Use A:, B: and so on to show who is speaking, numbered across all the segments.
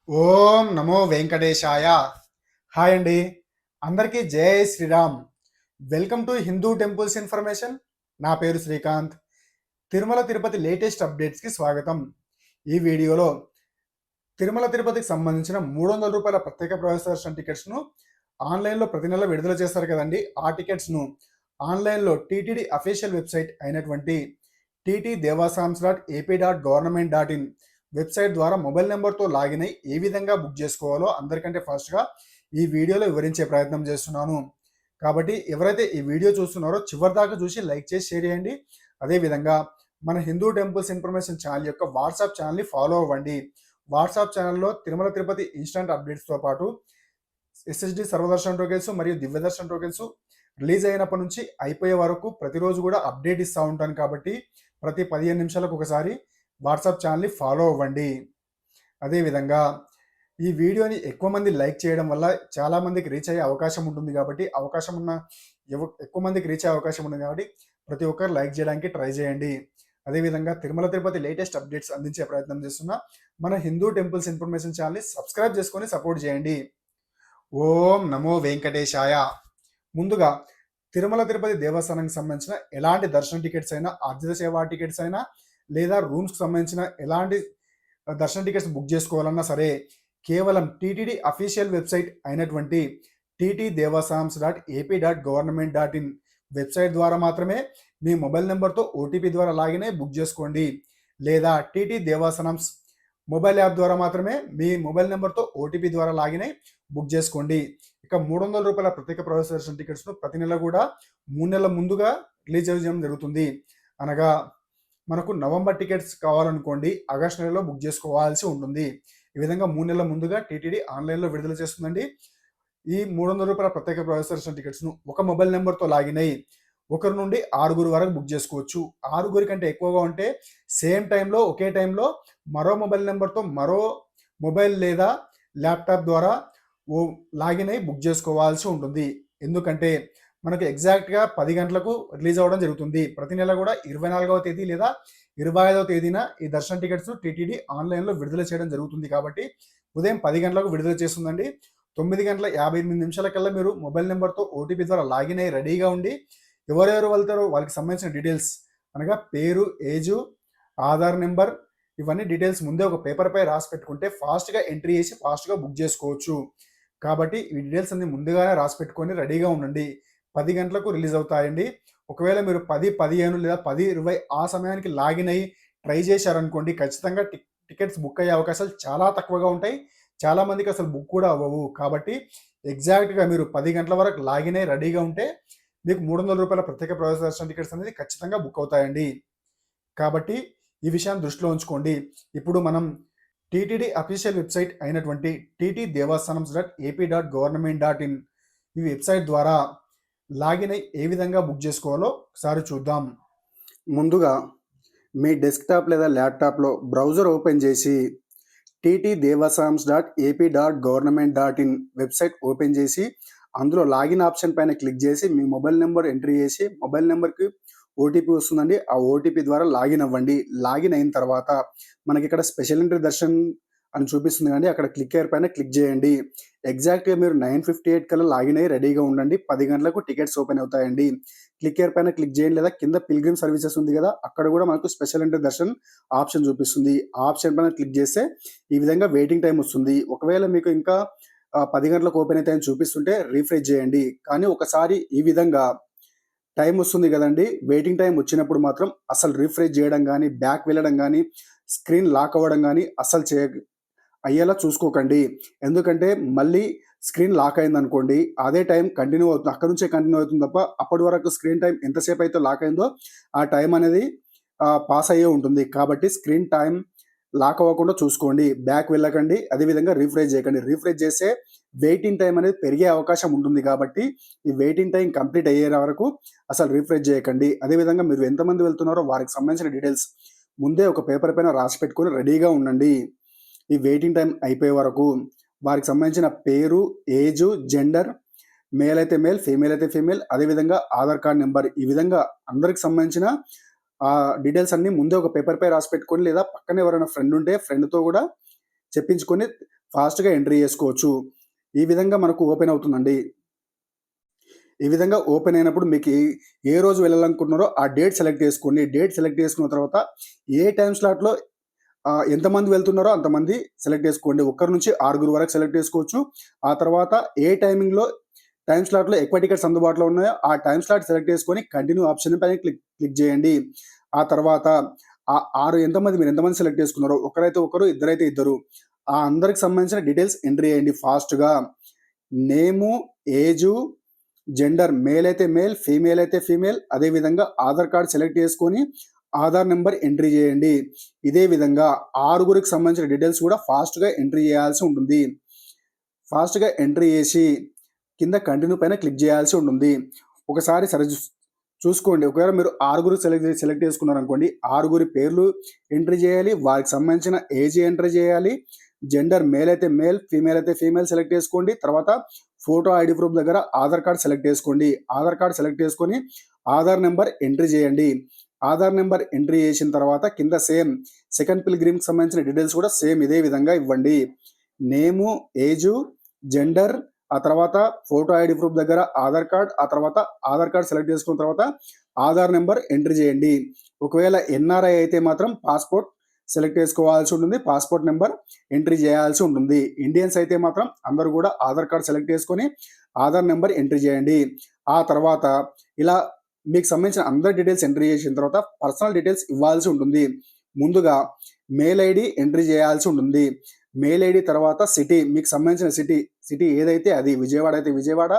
A: ఓం నమో వెంకటేశాయ. Hi అండి, అందరికీ జై Shri Ram. Welcome to Hindu temples information. నా పేరు శ్రీకాంత్. తిరుమల తిరుపతి లేటెస్ట్ అప్డేట్స్కి స్వాగతం. ఈ వీడియోలో తిరుమల తిరుపతికి సంబంధించిన రూ. 300 ప్రత్యేక ప్రవేశ దర్శనం టికెట్స్ను ఆన్లైన్లో ప్రతి నెల విడుదల చేస్తారు కదండి. ఆ టికెట్స్ను ఆన్లైన్లో టీటీడీ అఫీషియల్ వెబ్సైట్ అయినటువంటి ttdevasam's.ap.government.in వెబ్సైట్ ద్వారా మొబైల్ నెంబర్తో లాగిన్ అయి ఏ విధంగా బుక్ చేసుకోవాలో అందరికంటే ఫాస్ట్గా ఈ వీడియోలో వివరించే ప్రయత్నం చేస్తున్నాను. కాబట్టి ఎవరైతే ఈ వీడియో చూస్తున్నారో చివరి దాకా చూసి లైక్ చేసి షేర్ చేయండి. అదేవిధంగా మన హిందూ టెంపుల్స్ ఇన్ఫర్మేషన్ ఛానల్ యొక్క వాట్సాప్ ఛానల్ని ఫాలో అవ్వండి. వాట్సాప్ ఛానల్లో తిరుమల తిరుపతి ఇన్స్టంట్ అప్డేట్స్తో పాటు ఎస్ఎస్డి సర్వదర్శన్ టోకెన్స్ మరియు దివ్య దర్శన్ టోకెన్స్ రిలీజ్ అయినప్పటి నుంచి అయిపోయే వరకు ప్రతిరోజు కూడా అప్డేట్ ఇస్తూ ఉంటాను. కాబట్టి ప్రతి 15 నిమిషాలకు ఒకసారి వాట్సాప్ ఛానల్ని ఫాలో అవ్వండి. అదేవిధంగా ఈ వీడియోని ఎక్కువ మంది లైక్ చేయడం వల్ల చాలామందికి రీచ్ అయ్యే అవకాశం ఉంటుంది. కాబట్టి ఎక్కువ మందికి రీచ్ అయ్యే అవకాశం ఉంటుంది కాబట్టి ప్రతి ఒక్కరు లైక్ చేయడానికి ట్రై చేయండి. అదేవిధంగా తిరుమల తిరుపతి లేటెస్ట్ అప్డేట్స్ అందించే ప్రయత్నం చేస్తున్న మన హిందూ టెంపుల్స్ ఇన్ఫర్మేషన్ ఛానల్ని సబ్స్క్రైబ్ చేసుకొని సపోర్ట్ చేయండి. ఓం నమో వెంకటేశాయ. ముందుగా తిరుమల తిరుపతి దేవస్థానానికి సంబంధించిన ఎలాంటి దర్శన టికెట్స్ అయినా, ఆర్జిత సేవా టికెట్స్ అయినా, లేదా రూమ్స్కి సంబంధించిన ఎలాంటి దర్శన టికెట్స్ బుక్ చేసుకోవాలన్నా సరే కేవలం టీటీడీ అఫీషియల్ వెబ్సైట్ అయినటువంటి ttdevasam's.ap.government.in వెబ్సైట్ ద్వారా మాత్రమే మీ మొబైల్ నెంబర్తో ఓటీపీ ద్వారా లాగిన్ అయి బుక్ చేసుకోండి. లేదా టీటీ దేవస్థానమ్స్ మొబైల్ యాప్ ద్వారా మాత్రమే మీ మొబైల్ నెంబర్తో ఓటీపీ ద్వారా లాగిన్ అయి బుక్ చేసుకోండి. ఇక రూ. 300 ప్రత్యేక ప్రవేశ దర్శన టికెట్స్ను ప్రతి నెల కూడా 3 నెలల ముందుగా రిలీజ్ చేయడం జరుగుతుంది. అనగా మనకు నవంబర్ టికెట్స్ కావాలనుకోండి ఆగస్ట్ నెలలో బుక్ చేసుకోవాల్సి ఉంటుంది. ఈ విధంగా 3 నెలల ముందుగా టీటీడీ ఆన్లైన్లో విడుదల చేస్తుందండి. ఈ రూ. 300 ప్రత్యేక ప్రవేశ దర్శన టికెట్స్ను ఒక మొబైల్ నెంబర్తో లాగిన్ అయ్యి 1 నుండి 6 వరకు బుక్ చేసుకోవచ్చు. 6 కంటే ఎక్కువగా ఉంటే సేమ్ టైంలో ఒకే టైంలో మరో మొబైల్ నెంబర్తో మరో మొబైల్ లేదా ల్యాప్టాప్ ద్వారా లాగిన్ అయ్యి బుక్ చేసుకోవాల్సి ఉంటుంది. ఎందుకంటే మనకు ఎగ్జాక్ట్గా 10 గంటలకు రిలీజ్ అవ్వడం జరుగుతుంది. ప్రతి నెల కూడా 24వ తేదీ లేదా 25వ తేదీన ఈ దర్శన టికెట్స్ టీటీడీ ఆన్లైన్లో విడుదల చేయడం జరుగుతుంది. కాబట్టి ఉదయం 10 గంటలకు విడుదల చేస్తుందండి. 9:58 మీరు మొబైల్ నెంబర్తో ఓటీపీ ద్వారా లాగిన్ అయ్యి రెడీగా ఉండి ఎవరెవరు వెళ్తారో వాళ్ళకి సంబంధించిన డీటెయిల్స్ అనగా పేరు, ఏజు, ఆధార్ నెంబర్ ఇవన్నీ డీటెయిల్స్ ముందే ఒక పేపర్పై రాసి పెట్టుకుంటే ఫాస్ట్గా ఎంట్రీ చేసి ఫాస్ట్గా బుక్ చేసుకోవచ్చు. కాబట్టి ఈ డీటెయిల్స్ అన్ని ముందుగానే రాసి పెట్టుకొని రెడీగా ఉండండి. 10 గంటలకు రిలీజ్ అవుతాయండి. ఒకవేళ మీరు 10:15 లేదా 10:20 ఆ సమయానికి లాగిన్ అయ్యి ట్రై చేశారనుకోండి ఖచ్చితంగా టికెట్స్ బుక్ అయ్యే అవకాశాలు చాలా తక్కువగా ఉంటాయి. చాలామందికి అసలు బుక్ కూడా అవ్వవు. కాబట్టి ఎగ్జాక్ట్గా మీరు 10 గంటల వరకు లాగిన్ అయ్యి రెడీగా ఉంటే మీకు రూ. 300 ప్రత్యేక ప్రవేశ దర్శన టికెట్స్ అనేది ఖచ్చితంగా బుక్ అవుతాయండి. కాబట్టి ఈ విషయాన్ని దృష్టిలో ఉంచుకోండి. ఇప్పుడు మనం టీటీడీ అఫీషియల్ వెబ్సైట్ అయినటువంటి ttdevasam's.ap.government.in ఈ వెబ్సైట్ ద్వారా లాగిన్ అయ్యి ఏ విధంగా బుక్ చేసుకోవాలో ఒకసారి చూద్దాం. ముందుగా మీ డెస్క్టాప్ లేదా ల్యాప్టాప్లో బ్రౌజర్ ఓపెన్ చేసి ttdevasam's.ap.government.in వెబ్సైట్ ఓపెన్ చేసి అందులో లాగిన్ ఆప్షన్ పైన క్లిక్ చేసి మీ మొబైల్ నెంబర్ ఎంట్రీ చేసి మొబైల్ నెంబర్కి ఓటీపీ వస్తుందండి. ఆ ఓటీపీ ద్వారా లాగిన్ అవ్వండి. లాగిన్ అయిన తర్వాత మనకి ఇక్కడ స్పెషల్ ఎంట్రీ దర్శన్ అని చూపిస్తుంది కానీ అక్కడ క్లిక్ అయ్యర్ పైన క్లిక్ చేయండి. ఎగ్జాక్ట్గా మీరు 9:58 కల్లా లాగిన్ అయ్యి రెడీగా ఉండండి. 10 గంటలకు టికెట్స్ ఓపెన్ అవుతాయండి. క్లిక్ అయ్యర్ పైన క్లిక్ చేయండి లేదా కింద పిల్గ్రిమ్ సర్వీసెస్ ఉంది కదా అక్కడ కూడా మనకు స్పెషల్ ఎంట్రీ దర్శన్ ఆప్షన్ చూపిస్తుంది. ఆ ఆప్షన్ పైన క్లిక్ చేస్తే ఈ విధంగా వెయిటింగ్ టైం వస్తుంది. ఒకవేళ మీకు ఇంకా 10 గంటలకు ఓపెన్ అవుతాయని చూపిస్తుంటే రీఫ్రెష్ చేయండి. కానీ ఒకసారి ఈ విధంగా టైం వస్తుంది కదండి, వెయిటింగ్ టైం వచ్చినప్పుడు మాత్రం అసలు రీఫ్రెష్ చేయడం కానీ బ్యాక్ వెళ్ళడం కానీ స్క్రీన్ లాక్ అవ్వడం కానీ అస్సలు అయ్యేలా చూసుకోకండి. ఎందుకంటే మళ్ళీ స్క్రీన్ లాక్ అయింది అనుకోండి అదే టైం కంటిన్యూ అవుతుంది, అక్కడ నుంచే కంటిన్యూ అవుతుంది తప్ప అప్పటి వరకు స్క్రీన్ టైం ఎంతసేపు అయితే లాక్ అయిందో ఆ టైం అనేది పాస్ అయ్యే ఉంటుంది. కాబట్టి స్క్రీన్ టైం లాక్ అవ్వకుండా చూసుకోండి. బ్యాక్ వెళ్ళకండి, అదేవిధంగా రీఫ్రెష్ చేయకండి. రీఫ్రెష్ చేస్తే వెయిటింగ్ టైం అనేది పెరిగే అవకాశం ఉంటుంది. కాబట్టి ఈ వెయిటింగ్ టైం కంప్లీట్ అయ్యే వరకు అసలు రీఫ్రెష్ చేయకండి. అదేవిధంగా మీరు ఎంతమంది వెళ్తున్నారో వారికి సంబంధించిన డీటెయిల్స్ ముందే ఒక పేపర్ పైన రాసి పెట్టుకొని రెడీగా ఉండండి. ఈ వెయిటింగ్ టైం అయిపోయే వరకు వారికి సంబంధించిన పేరు, ఏజు, జెండర్, మేల్ అయితే మేల్, ఫీమేల్ అయితే ఫీమేల్, అదేవిధంగా ఆధార్ కార్డ్ నెంబర్ ఈ విధంగా అందరికి సంబంధించిన డీటెయిల్స్ అన్ని ముందే ఒక పేపర్ పై రాసి పెట్టుకొని లేదా పక్కన ఎవరైనా ఫ్రెండ్ ఉంటే ఫ్రెండ్తో కూడా చెప్పించుకొని ఫాస్ట్గా ఎంట్రీ చేసుకోవచ్చు. ఈ విధంగా మనకు ఓపెన్ అవుతుందండి. ఈ విధంగా ఓపెన్ అయినప్పుడు మీకు ఏ రోజు వెళ్ళాలనుకుంటున్నారో ఆ డేట్ సెలెక్ట్ చేసుకోండి. డేట్ సెలెక్ట్ చేసుకున్న తర్వాత ఏ టైం స్లాట్లో ఎంతమంది వెళ్తున్నారో అంతమంది సెలెక్ట్ చేసుకోండి. 1 నుంచి 6 వరకు సెలెక్ట్ చేసుకోవచ్చు. ఆ తర్వాత ఏ టైం స్లాట్లో ఎక్కువ టికెట్స్ అందుబాటులో ఉన్నాయో ఆ టైం స్లాట్ సెలెక్ట్ చేసుకొని కంటిన్యూ ఆప్షన్ పైన క్లిక్ చేయండి. ఆ తర్వాత మీరు ఎంతమంది సెలెక్ట్ చేసుకున్నారో ఒకరైతే ఒకరు, ఇద్దరైతే ఇద్దరు, ఆ అందరికి సంబంధించిన డీటెయిల్స్ ఎంట్రీ చేయండి ఫాస్ట్గా. నేము, ఏజు, జెండర్ మేల్ అయితే మేల్, ఫీమేల్ అయితే ఫీమేల్, అదేవిధంగా ఆధార్ కార్డ్ సెలెక్ట్ చేసుకొని ఆధార్ నెంబర్ ఎంట్రీ చేయండి. ఇదే విధంగా 6 సంబంధించిన డీటెయిల్స్ కూడా ఫాస్ట్గా ఎంట్రీ చేయాల్సి ఉంటుంది. ఫాస్ట్గా ఎంట్రీ చేసి కింద కంటిన్యూ పైన క్లిక్ చేయాల్సి ఉంటుంది. ఒకసారి చూసుకోండి. ఒకవేళ మీరు 6 సెలెక్ట్ చేసుకున్నారనుకోండి, 6 పేర్లు ఎంట్రీ చేయాలి, వారికి సంబంధించిన ఏజ్ ఎంట్రీ చేయాలి, జెండర్ మేల్ అయితే మేల్, ఫీమేల్ అయితే ఫీమేల్ సెలెక్ట్ చేసుకోండి. తర్వాత ఫోటో ఐడి ప్రూఫ్ దగ్గర ఆధార్ కార్డ్ సెలెక్ట్ చేసుకోండి. ఆధార్ కార్డ్ సెలెక్ట్ చేసుకొని ఆధార్ నెంబర్ ఎంట్రీ చేయండి. ఆధార్ నెంబర్ ఎంట్రీ చేసిన తర్వాత కింద సేమ్ సెకండ్ పిల్గ్రిమ్కి సంబంధించిన డీటెయిల్స్ కూడా సేమ్ ఇదే విధంగా ఇవ్వండి. నేము, ఏజు, జెండర్, ఆ తర్వాత ఫోటో ఐడి ప్రూఫ్ దగ్గర ఆధార్ కార్డ్, ఆ తర్వాత ఆధార్ కార్డ్ సెలెక్ట్ చేసుకున్న తర్వాత ఆధార్ నెంబర్ ఎంట్రీ చేయండి. ఒకవేళ ఎన్ఆర్ఐ అయితే మాత్రం పాస్పోర్ట్ సెలెక్ట్ చేసుకోవాల్సి ఉంటుంది, పాస్పోర్ట్ నెంబర్ ఎంట్రీ చేయాల్సి ఉంటుంది. ఇండియన్స్ అయితే మాత్రం అందరూ కూడా ఆధార్ కార్డ్ సెలెక్ట్ చేసుకొని ఆధార్ నెంబర్ ఎంట్రీ చేయండి. ఆ తర్వాత ఇలా మీకు సంబంధించిన అందరి డీటెయిల్స్ ఎంట్రీ చేసిన తర్వాత పర్సనల్ డీటెయిల్స్ ఇవ్వాల్సి ఉంటుంది. ముందుగా మెయిల్ ఐడి ఎంట్రీ చేయాల్సి ఉంటుంది. మెయిల్ ఐడి తర్వాత సిటీ, మీకు సంబంధించిన సిటీ ఏదైతే అది, విజయవాడ అయితే విజయవాడ,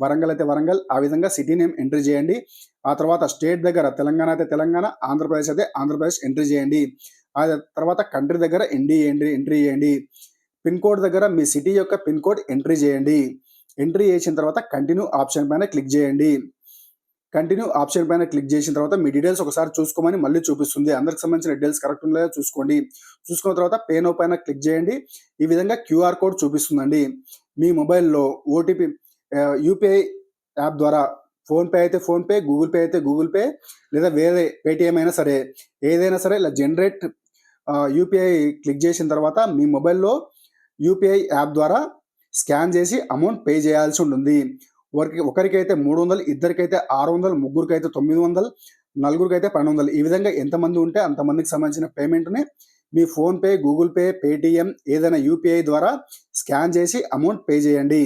A: వరంగల్ అయితే వరంగల్, ఆ విధంగా సిటీ నేమ్ ఎంట్రీ చేయండి. ఆ తర్వాత స్టేట్ దగ్గర తెలంగాణ అయితే తెలంగాణ, ఆంధ్రప్రదేశ్ అయితే ఆంధ్రప్రదేశ్ ఎంట్రీ చేయండి. ఆ తర్వాత కంట్రీ దగ్గర ఎంట్రీ చేయండి. పిన్ కోడ్ దగ్గర మీ సిటీ యొక్క పిన్ కోడ్ ఎంట్రీ చేయండి. ఎంట్రీ చేసిన తర్వాత కంటిన్యూ ఆప్షన్ పైన క్లిక్ చేయండి. కంటిన్యూ ఆప్షన్ పైన క్లిక్ చేసిన తర్వాత మీ డీటెయిల్స్ ఒకసారి చూసుకోమని మళ్ళీ చూపిస్తుంది. అందరికి సంబంధించిన డీటెయిల్స్ కరెక్ట్ ఉన్నాయో చూసుకోండి. చూసుకున్న తర్వాత పే నౌ పైన క్లిక్ చేయండి. ఈ విధంగా క్యూఆర్ కోడ్ చూపిస్తుందండి. మీ మొబైల్లో ఓటీపీ యూపీఐ యాప్ ద్వారా ఫోన్పే అయితే ఫోన్పే, గూగుల్ పే అయితే గూగుల్ పే, లేదా వేరే పేటిఎం అయినా సరే, ఏదైనా సరే ఇలా జనరేట్ యూపీఐ క్లిక్ చేసిన తర్వాత మీ మొబైల్లో యూపీఐ యాప్ ద్వారా స్కాన్ చేసి అమౌంట్ పే చేయాల్సి ఉంటుంది. ఒకరికైతే 300, ఇద్దరికైతే 600, ముగ్గురికైతే 900, నలుగురికైతే 1200. ఈ విధంగా ఎంతమంది ఉంటే అంతమందికి సంబంధించిన పేమెంట్ని మీ ఫోన్పే, గూగుల్ పే, పేటిఎం ఏదైనా యూపీఐ ద్వారా స్కాన్ చేసి అమౌంట్ పే చేయండి.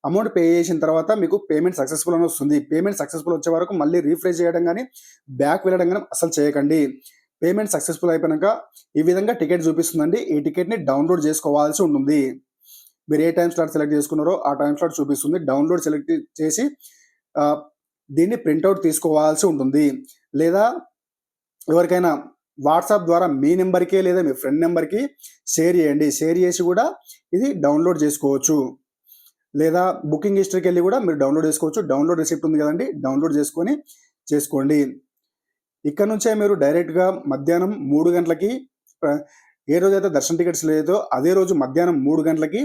A: అమౌంట్ పే చేసిన తర్వాత మీకు పేమెంట్ సక్సెస్ఫుల్ అని వస్తుంది. పేమెంట్ సక్సెస్ఫుల్ వచ్చే వరకు మళ్ళీ రీఫ్రెష్ చేయడం కానీ బ్యాక్ వెళ్ళడం కానీ అసలు చేయకండి. పేమెంట్ సక్సెస్ఫుల్ అయిపోయాక ఈ విధంగా టికెట్ చూపిస్తుందండి. ఈ టికెట్ని డౌన్లోడ్ చేసుకోవాల్సి ఉంటుంది. మీరు ఏ టైం స్లాట్ సెలెక్ట్ చేసుకున్నారో ఆ టైం స్లాట్ చూపిస్తుంది. డౌన్లోడ్ సెలెక్ట్ చేసి దీన్ని ప్రింట్అవుట్ తీసుకోవాల్సి ఉంటుంది. లేదా ఎవరికైనా వాట్సాప్ ద్వారా మీ నెంబర్కి లేదా మీ ఫ్రెండ్ నెంబర్కి షేర్ చేయండి. షేర్ చేసి కూడా ఇది డౌన్లోడ్ చేసుకోవచ్చు. లేదా బుకింగ్ హిస్టరీకి వెళ్ళి కూడా మీరు డౌన్లోడ్ చేసుకోవచ్చు. డౌన్లోడ్ రిసిప్ట్ ఉంది కదండి, డౌన్లోడ్ చేసుకోండి. ఇక్కడ నుంచే మీరు డైరెక్ట్గా మధ్యాహ్నం 3 గంటలకి, ఏ రోజైతే దర్శన టికెట్స్ లేదో అదే రోజు మధ్యాహ్నం 3 గంటలకి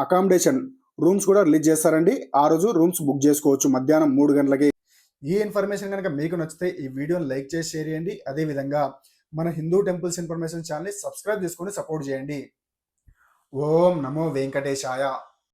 A: అకామిడేషన్ రూమ్స్ కూడా రిలీజ్ చేస్తారండి. ఆ రోజు రూమ్స్ బుక్ చేసుకోవచ్చు మధ్యాహ్నం 3 గంటలకి. ఈ ఇన్ఫర్మేషన్ కనుక మీకు నచ్చితే ఈ వీడియోని లైక్ చేసి షేర్ చేయండి. అదేవిధంగా మన హిందూ టెంపుల్స్ ఇన్ఫర్మేషన్ ఛానల్ని సబ్స్క్రైబ్ చేసుకొని సపోర్ట్ చేయండి. ఓం నమో వెంకటేశాయ.